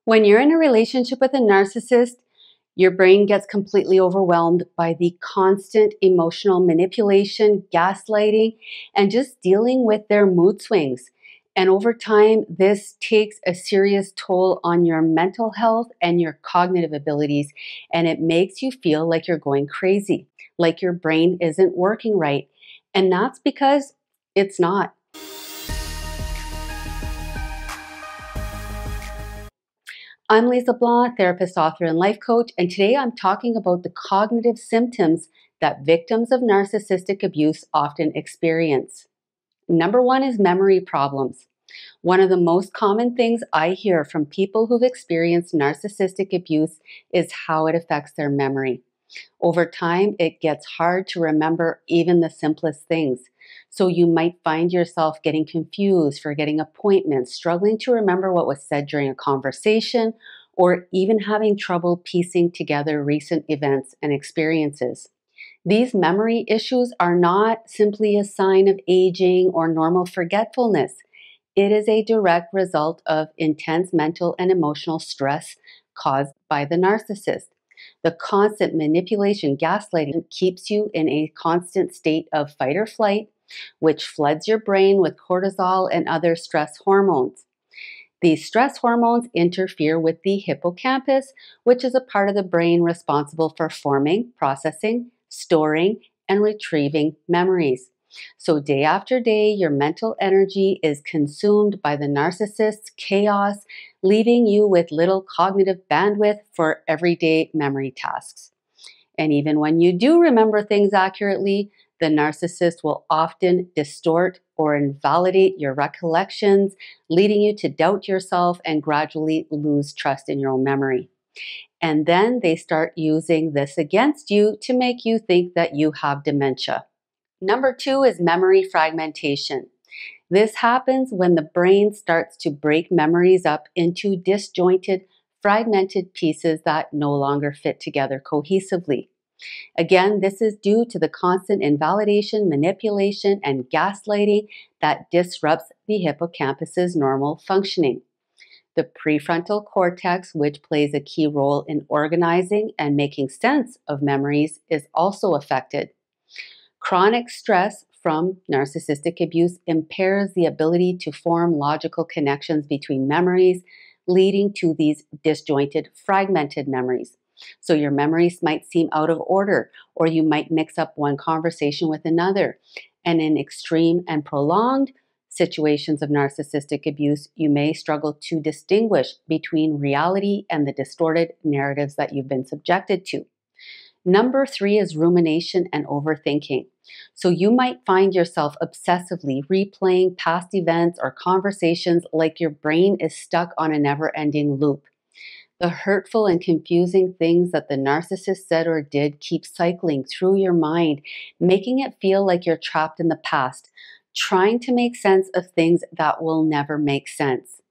When you're in a relationship with a narcissist, your brain gets completely overwhelmed by the constant emotional manipulation, gaslighting, and just dealing with their mood swings. And over time, this takes a serious toll on your mental health and your cognitive abilities. And it makes you feel like you're going crazy, like your brain isn't working right. And that's because it's not. I'm Lise Leblanc, therapist, author, and life coach, and today I'm talking about the cognitive symptoms that victims of narcissistic abuse often experience. Number one is memory problems. One of the most common things I hear from people who've experienced narcissistic abuse is how it affects their memory. Over time, it gets hard to remember even the simplest things. So you might find yourself getting confused, forgetting appointments, struggling to remember what was said during a conversation, or even having trouble piecing together recent events and experiences. These memory issues are not simply a sign of aging or normal forgetfulness. It is a direct result of intense mental and emotional stress caused by the narcissist. The constant manipulation, gaslighting, keeps you in a constant state of fight or flight, which floods your brain with cortisol and other stress hormones. These stress hormones interfere with the hippocampus, which is a part of the brain responsible for forming, processing, storing, and retrieving memories. So day after day, your mental energy is consumed by the narcissist's chaos, leaving you with little cognitive bandwidth for everyday memory tasks. And even when you do remember things accurately, the narcissist will often distort or invalidate your recollections, leading you to doubt yourself and gradually lose trust in your own memory. And then they start using this against you to make you think that you have dementia. Number two is memory fragmentation. This happens when the brain starts to break memories up into disjointed, fragmented pieces that no longer fit together cohesively. Again, this is due to the constant invalidation, manipulation, and gaslighting that disrupts the hippocampus's normal functioning. The prefrontal cortex, which plays a key role in organizing and making sense of memories, is also affected. Chronic stress from narcissistic abuse impairs the ability to form logical connections between memories, leading to these disjointed, fragmented memories. So your memories might seem out of order, or you might mix up one conversation with another. And in extreme and prolonged situations of narcissistic abuse, you may struggle to distinguish between reality and the distorted narratives that you've been subjected to. Number three is rumination and overthinking. So you might find yourself obsessively replaying past events or conversations like your brain is stuck on a never-ending loop. The hurtful and confusing things that the narcissist said or did keep cycling through your mind, making it feel like you're trapped in the past, trying to make sense of things that will never make sense.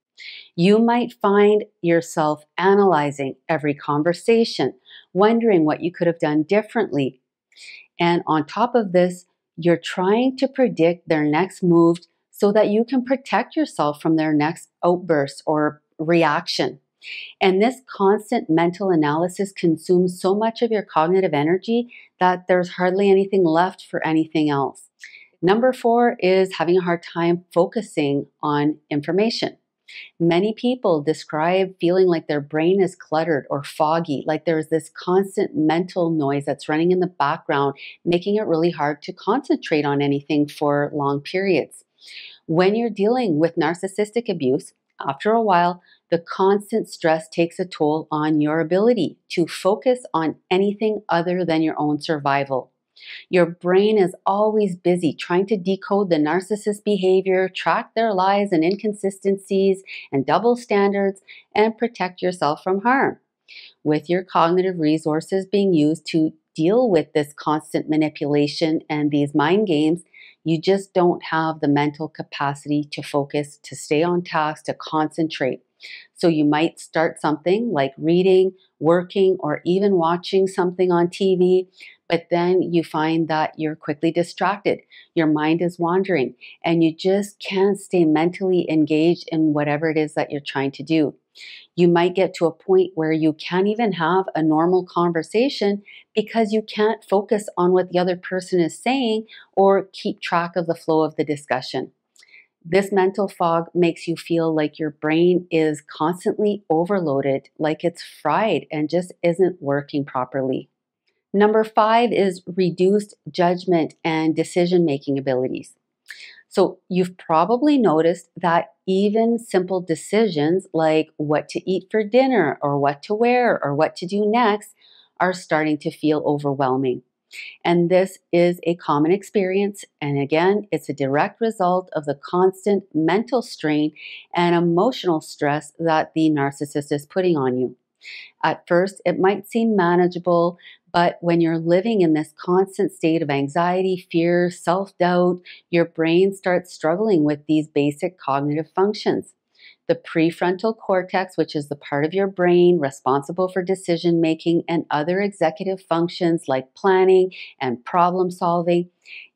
You might find yourself analyzing every conversation, wondering what you could have done differently. And on top of this, you're trying to predict their next move so that you can protect yourself from their next outburst or reaction. And this constant mental analysis consumes so much of your cognitive energy that there's hardly anything left for anything else. Number four is having a hard time focusing on information. Many people describe feeling like their brain is cluttered or foggy, like there's this constant mental noise that's running in the background, making it really hard to concentrate on anything for long periods. When you're dealing with narcissistic abuse, after a while, the constant stress takes a toll on your ability to focus on anything other than your own survival. Your brain is always busy trying to decode the narcissist's behavior, track their lies and inconsistencies and double standards, and protect yourself from harm. With your cognitive resources being used to deal with this constant manipulation and these mind games, you just don't have the mental capacity to focus, to stay on task, to concentrate. So you might start something like reading, working, or even watching something on TV, but then you find that you're quickly distracted. Your mind is wandering, and you just can't stay mentally engaged in whatever it is that you're trying to do. You might get to a point where you can't even have a normal conversation because you can't focus on what the other person is saying or keep track of the flow of the discussion. This mental fog makes you feel like your brain is constantly overloaded, like it's fried and just isn't working properly. Number 5 is reduced judgment and decision-making abilities. So you've probably noticed that even simple decisions like what to eat for dinner or what to wear or what to do next are starting to feel overwhelming. And this is a common experience. And again, it's a direct result of the constant mental strain and emotional stress that the narcissist is putting on you. At first, it might seem manageable, but when you're living in this constant state of anxiety, fear, self-doubt, your brain starts struggling with these basic cognitive functions. The prefrontal cortex, which is the part of your brain responsible for decision making and other executive functions like planning and problem solving,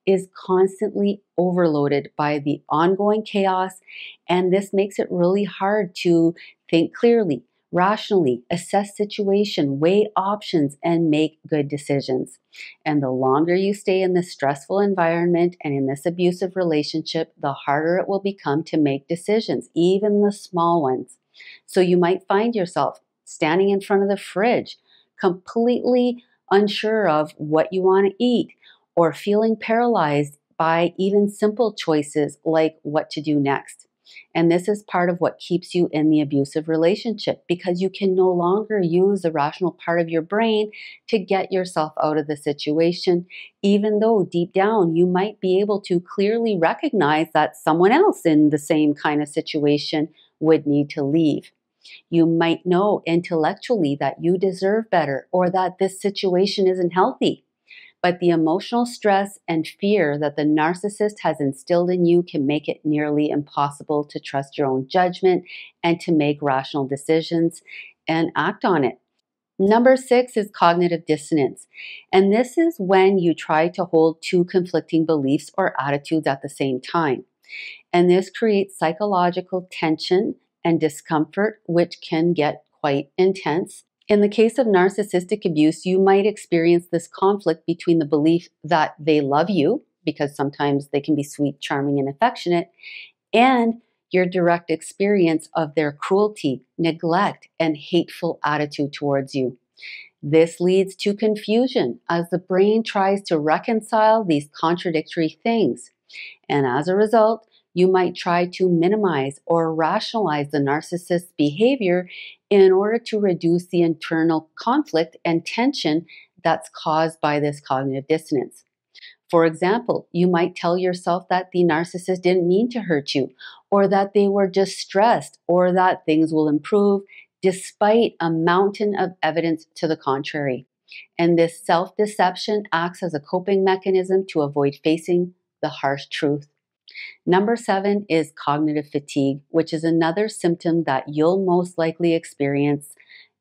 is constantly overloaded by the ongoing chaos, and this makes it really hard to think clearly, rationally, assess situation, weigh options, and make good decisions. And the longer you stay in this stressful environment and in this abusive relationship, the harder it will become to make decisions, even the small ones. So you might find yourself standing in front of the fridge, completely unsure of what you want to eat, or feeling paralyzed by even simple choices like what to do next. And this is part of what keeps you in the abusive relationship because you can no longer use the rational part of your brain to get yourself out of the situation, even though deep down you might be able to clearly recognize that someone else in the same kind of situation would need to leave. You might know intellectually that you deserve better or that this situation isn't healthy. But the emotional stress and fear that the narcissist has instilled in you can make it nearly impossible to trust your own judgment and to make rational decisions and act on it. Number 6 is cognitive dissonance. And this is when you try to hold two conflicting beliefs or attitudes at the same time. And this creates psychological tension and discomfort, which can get quite intense. In the case of narcissistic abuse, you might experience this conflict between the belief that they love you, because sometimes they can be sweet, charming, and affectionate, and your direct experience of their cruelty, neglect, and hateful attitude towards you. This leads to confusion as the brain tries to reconcile these contradictory things. And as a result, you might try to minimize or rationalize the narcissist's behavior in order to reduce the internal conflict and tension that's caused by this cognitive dissonance. For example, you might tell yourself that the narcissist didn't mean to hurt you, or that they were just stressed, or that things will improve, despite a mountain of evidence to the contrary. And this self-deception acts as a coping mechanism to avoid facing the harsh truth. Number 7 is cognitive fatigue, which is another symptom that you'll most likely experience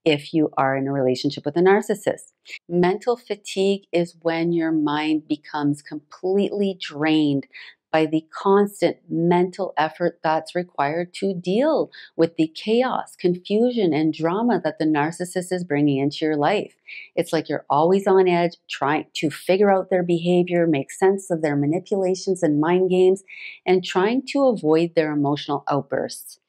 if you are in a relationship with a narcissist. Mental fatigue is when your mind becomes completely drained by the constant mental effort that's required to deal with the chaos, confusion, and drama that the narcissist is bringing into your life. It's like you're always on edge, trying to figure out their behavior, make sense of their manipulations and mind games, and trying to avoid their emotional outbursts.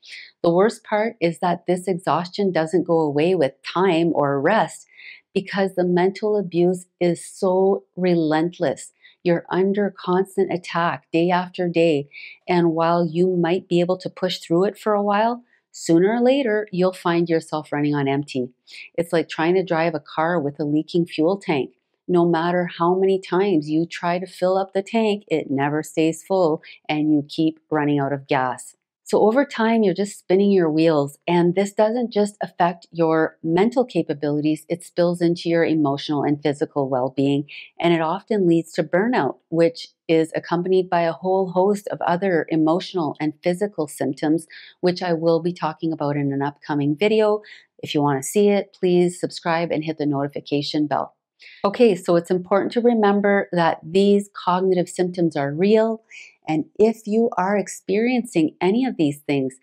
The worst part is that this exhaustion doesn't go away with time or rest because the mental abuse is so relentless. You're under constant attack day after day. And while you might be able to push through it for a while, sooner or later, you'll find yourself running on empty. It's like trying to drive a car with a leaking fuel tank. No matter how many times you try to fill up the tank, it never stays full and you keep running out of gas. So over time, you're just spinning your wheels, and this doesn't just affect your mental capabilities, it spills into your emotional and physical well-being, and it often leads to burnout, which is accompanied by a whole host of other emotional and physical symptoms, which I will be talking about in an upcoming video. If you want to see it, please subscribe and hit the notification bell. Okay, so it's important to remember that these cognitive symptoms are real. And if you are experiencing any of these things,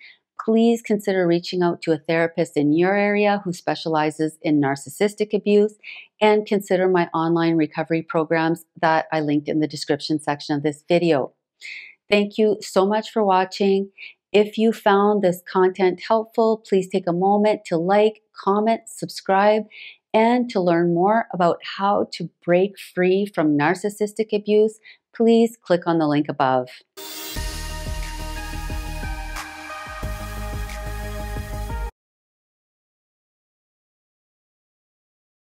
please consider reaching out to a therapist in your area who specializes in narcissistic abuse, and consider my online recovery programs that I linked in the description section of this video. Thank you so much for watching. If you found this content helpful, please take a moment to like, comment, subscribe, and to learn more about how to break free from narcissistic abuse, please click on the link above.